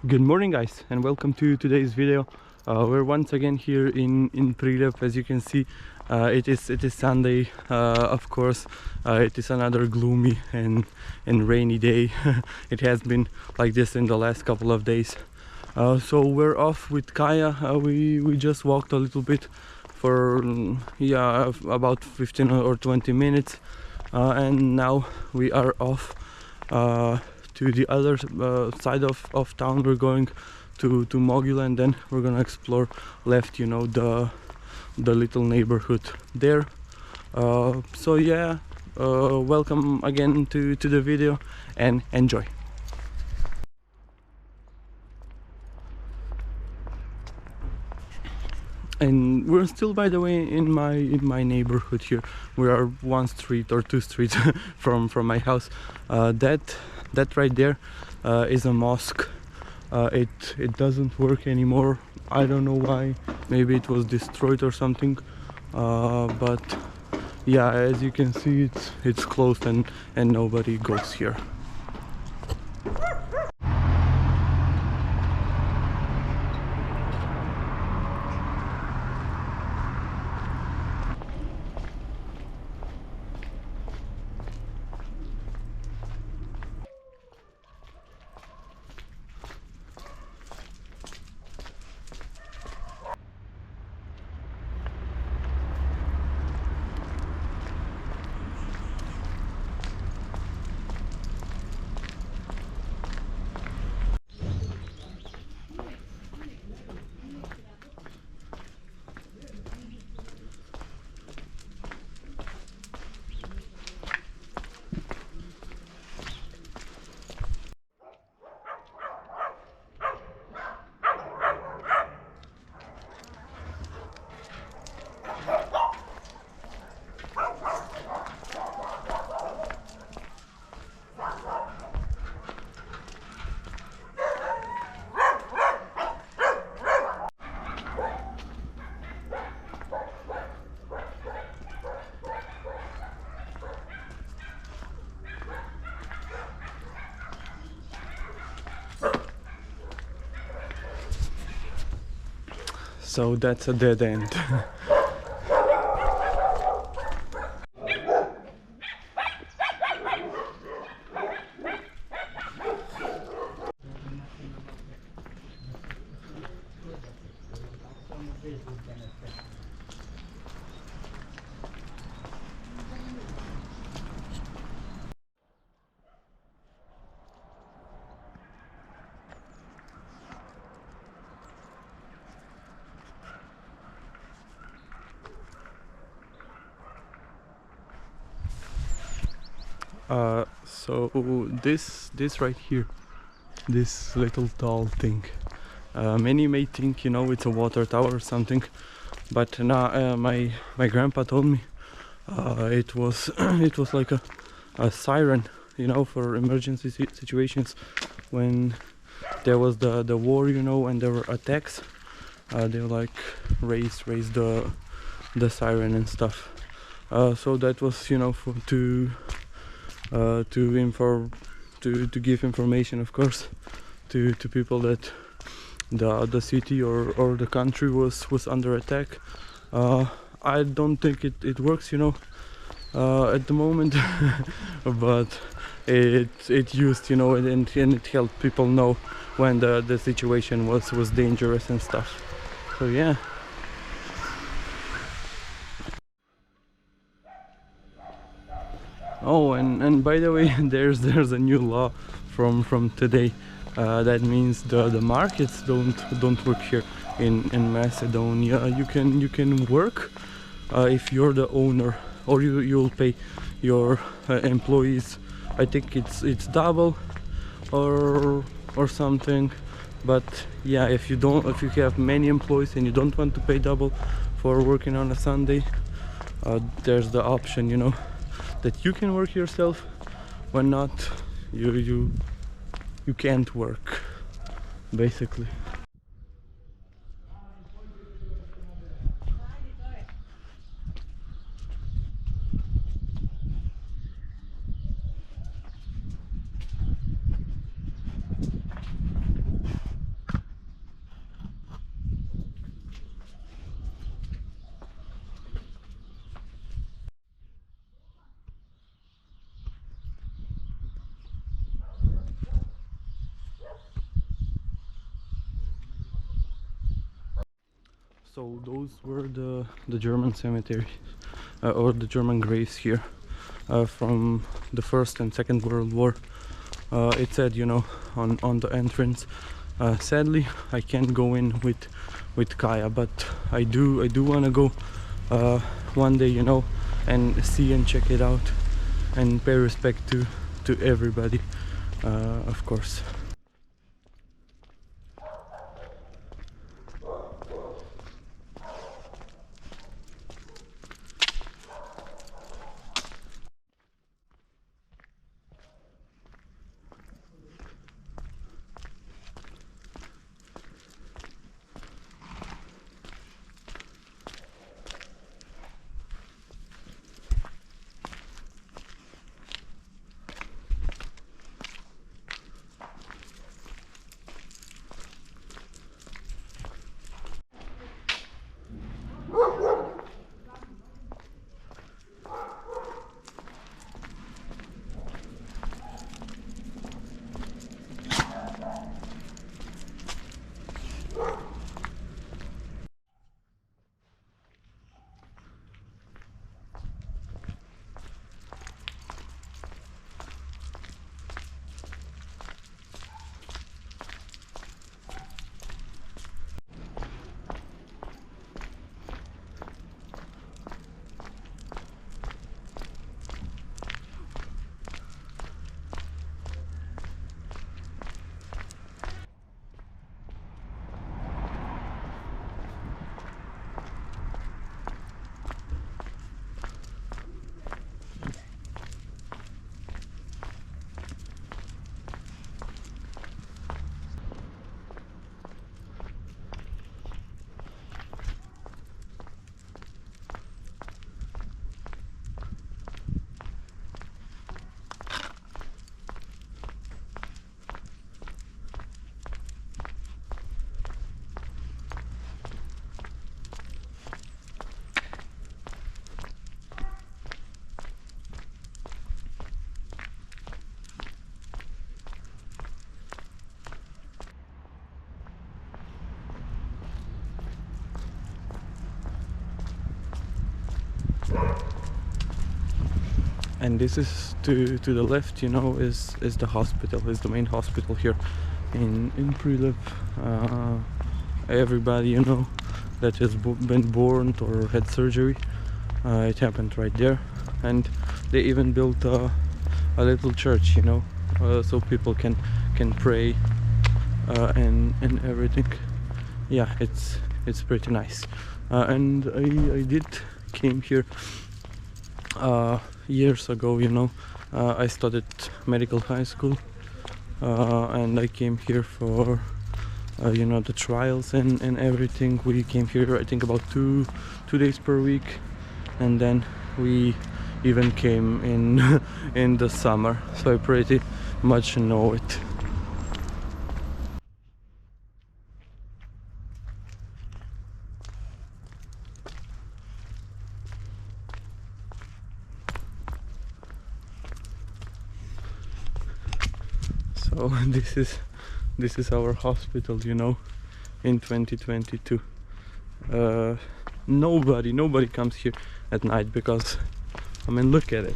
Good morning guys, and welcome to today's video. We're once again here in Prilep. As you can see, it is Sunday. Of course, it is another gloomy and rainy day. It has been like this in the last couple of days. So we're off with Kaja. We just walked a little bit for about 15 or 20 minutes, and now we are off to the other side of town. We're going to Mogila, and then we're gonna explore left, the little neighborhood there. So yeah, welcome again to the video and enjoy. And we're still, by the way, in my neighborhood here. We are one street or two streets from my house. That right there is a mosque. It doesn't work anymore. I don't know why. Maybe it was destroyed or something. But yeah, as you can see, it's closed and nobody goes here. So that's a dead end. So this right here, this little tall thing, many may think it's a water tower or something, but nah, my grandpa told me it was it was like a siren, for emergency situations when there was the war, and there were attacks. They like raise the siren and stuff. So that was to give information, of course, to people that the city or the country was under attack. I don't think it works, at the moment, but it used, and it helped people know when the situation was dangerous and stuff. So yeah. Oh, and by the way, there's a new law from today. That means the markets don't work here in Macedonia. You can work if you're the owner, or you'll pay your employees. I think it's double or something. But yeah, if you have many employees and you don't want to pay double for working on a Sunday, there's the option, that you can work yourself. When not, you can't work, basically. So those were the German cemeteries or the German graves here from the First and Second World War. It said, you know, on the entrance. Sadly, I can't go in with Kaja, but I do want to go one day, you know, and see and check it out and pay respect to everybody, of course. And this is to the left, you know, is the hospital, is the main hospital here in Prilep. Everybody, you know, that has been born or had surgery, it happened right there. And they even built a little church, you know, so people can pray and everything. Yeah, it's pretty nice. And I did came here years ago, you know. I studied medical high school, and I came here for you know, the trials and everything. We came here I think about two days per week, and then we even came in in the summer, so I pretty much know it. So this is our hospital, you know, in 2022. Nobody comes here at night because, I mean, look at it.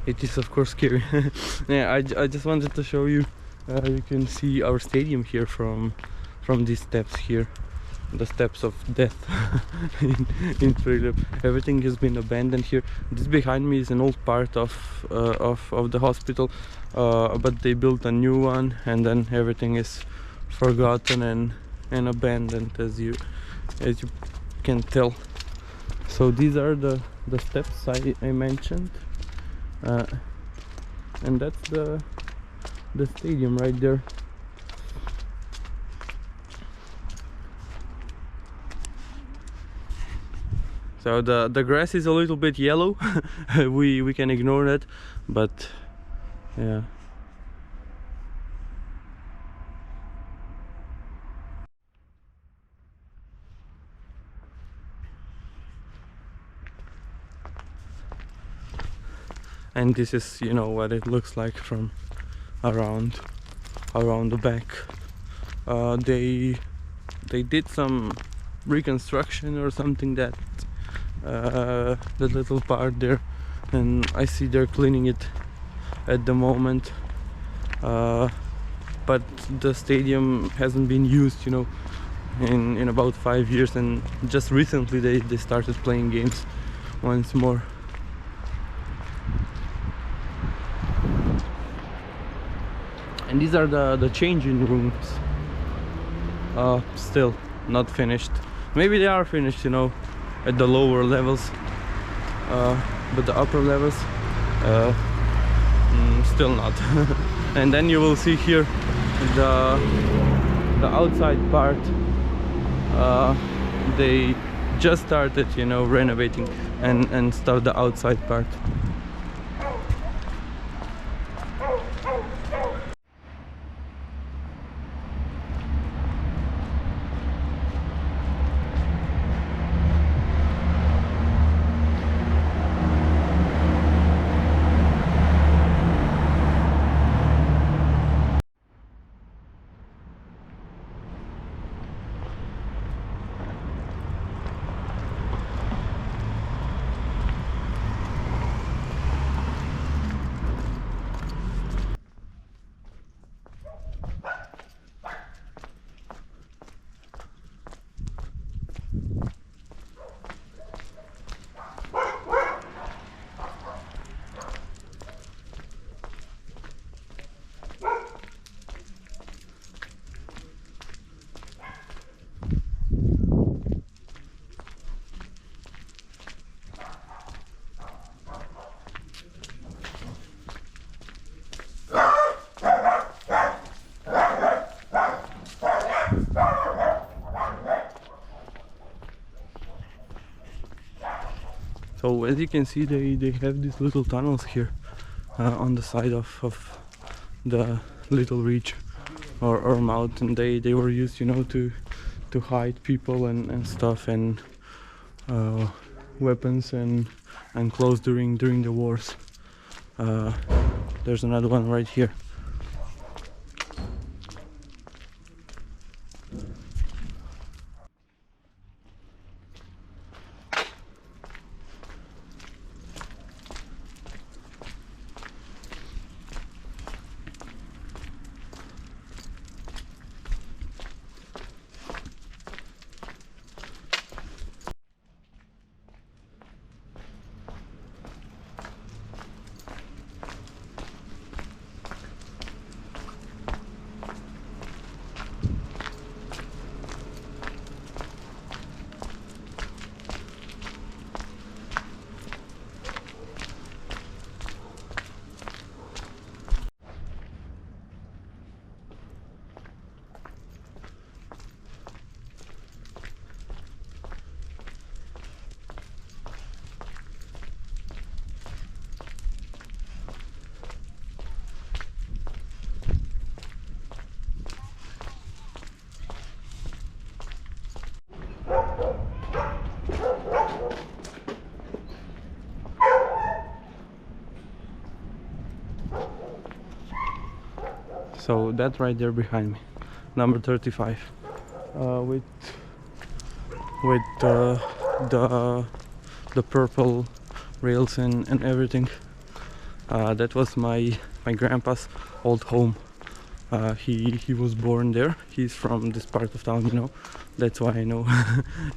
It is of course scary. Yeah, I just wanted to show you. You can see our stadium here from these steps here, the steps of death in Prilep. Everything has been abandoned here. This behind me is an old part of the hospital, but they built a new one, and then everything is forgotten and abandoned, as you can tell. So these are the steps I mentioned, and that's the stadium right there. So the grass is a little bit yellow. we can ignore that, but yeah. and this is, you know, what it looks like from around the back. They did some reconstruction or something, that the little part there, and I see they're cleaning it at the moment, but the stadium hasn't been used, you know, in about 5 years, and just recently they started playing games once more. And these are the changing rooms. Still not finished. Maybe they are finished, you know, at the lower levels, but the upper levels still not. And then you will see here the outside part. They just started, you know, renovating and start the outside part. So as you can see, they have these little tunnels here on the side of the little ridge or mountain. They were used, you know, to hide people and stuff, and weapons and clothes during the wars. There's another one right here. So that right there behind me, number 35, with the purple rails and everything. That was my grandpa's old home. He was born there. He's from this part of town, you know. That's why I know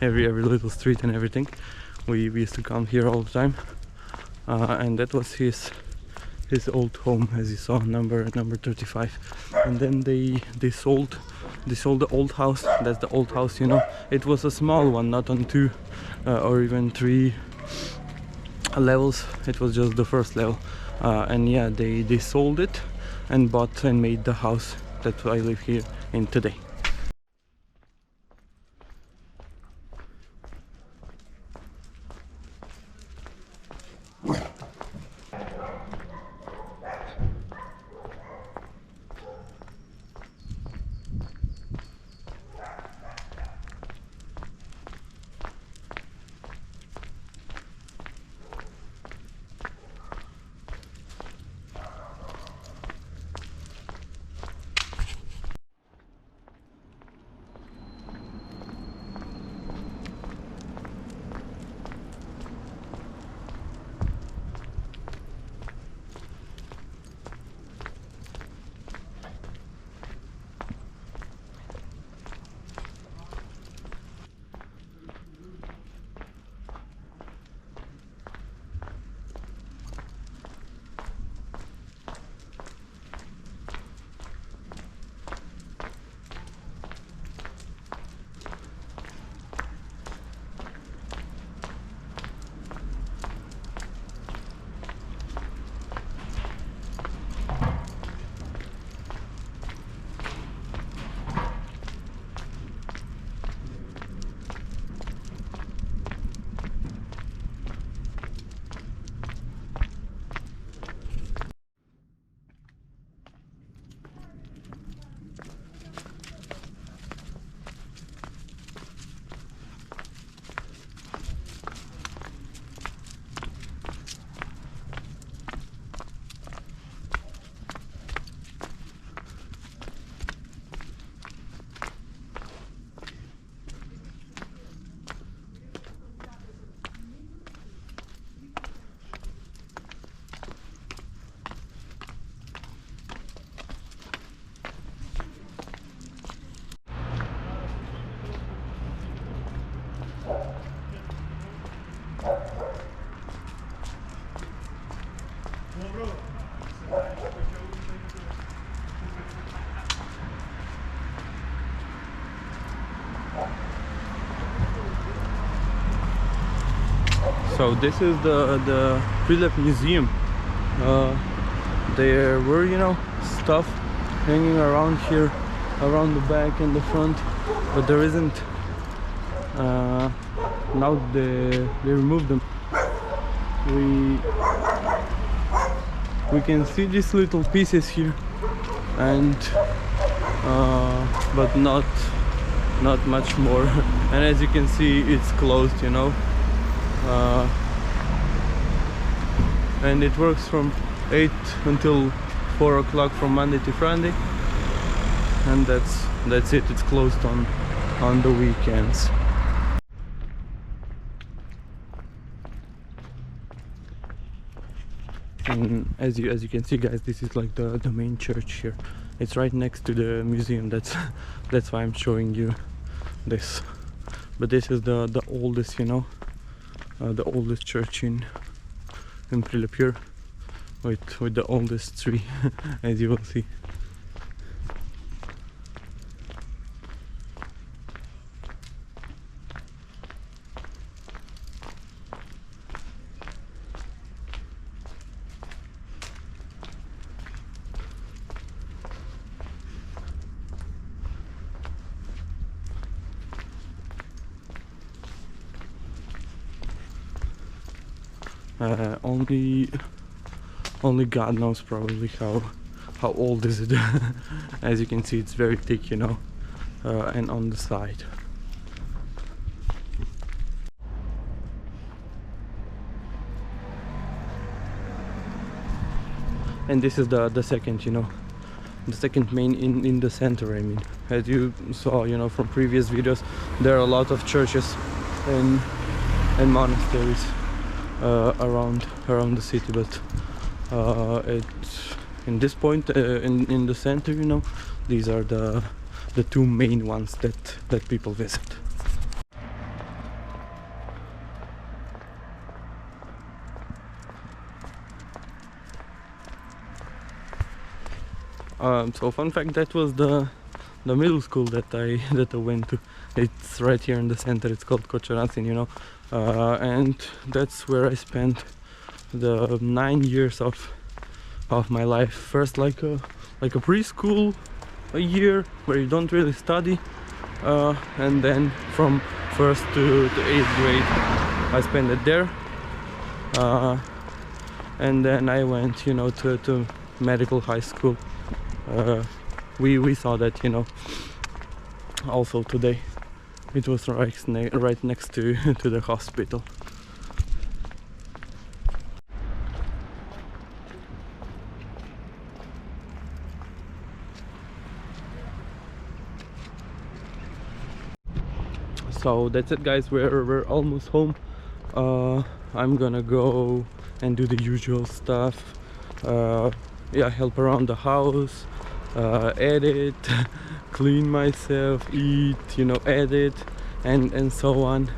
every little street and everything. We used to come here all the time, and that was his old home, as you saw, number 35. And then they sold the old house. That's the old house, you know. It was a small one, not on 2 or even 3 levels. It was just the first level, and yeah, they sold it and bought and made the house that I live here in today. So this is the Prilep museum. There were, you know, stuff hanging around here, around the back and the front, but there isn't. Now they removed them. We can see these little pieces here, and but not much more. And as you can see, it's closed, you know. And it works from 8 until 4 o'clock from Monday to Friday, and that's it. It's closed on the weekends. And as you can see, guys, this is like the main church here. It's right next to the museum. That's why I'm showing you this. But this is the oldest, you know, the oldest church in Prilep here, with the oldest tree, as you will see. Only God knows probably how old is it. As you can see, it's very thick, you know, and on the side. And this is the second, you know, the second main in the center. I mean, as you saw, you know, from previous videos, there are a lot of churches and monasteries around the city, but in this point, in the center, you know, these are the two main ones that people visit. So fun fact, that was the middle school that I went to. It's right here in the center. It's called Kaja, you know, and that's where I spent the 9 years of my life. First like a preschool, a year where you don't really study, and then from 1st to 8th grade I spent it there, and then I went, you know, to medical high school. We saw that, you know, also today. It was right next to the hospital. So that's it, guys. We're almost home. I'm gonna go and do the usual stuff. Yeah, help around the house, edit, clean myself, eat, you know, edit, and so on.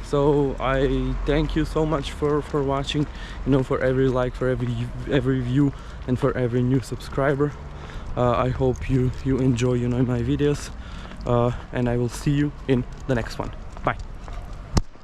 So I thank you so much for watching, you know, for every like, for every view, and for every new subscriber. I hope you enjoy, you know, my videos, and I will see you in the next one.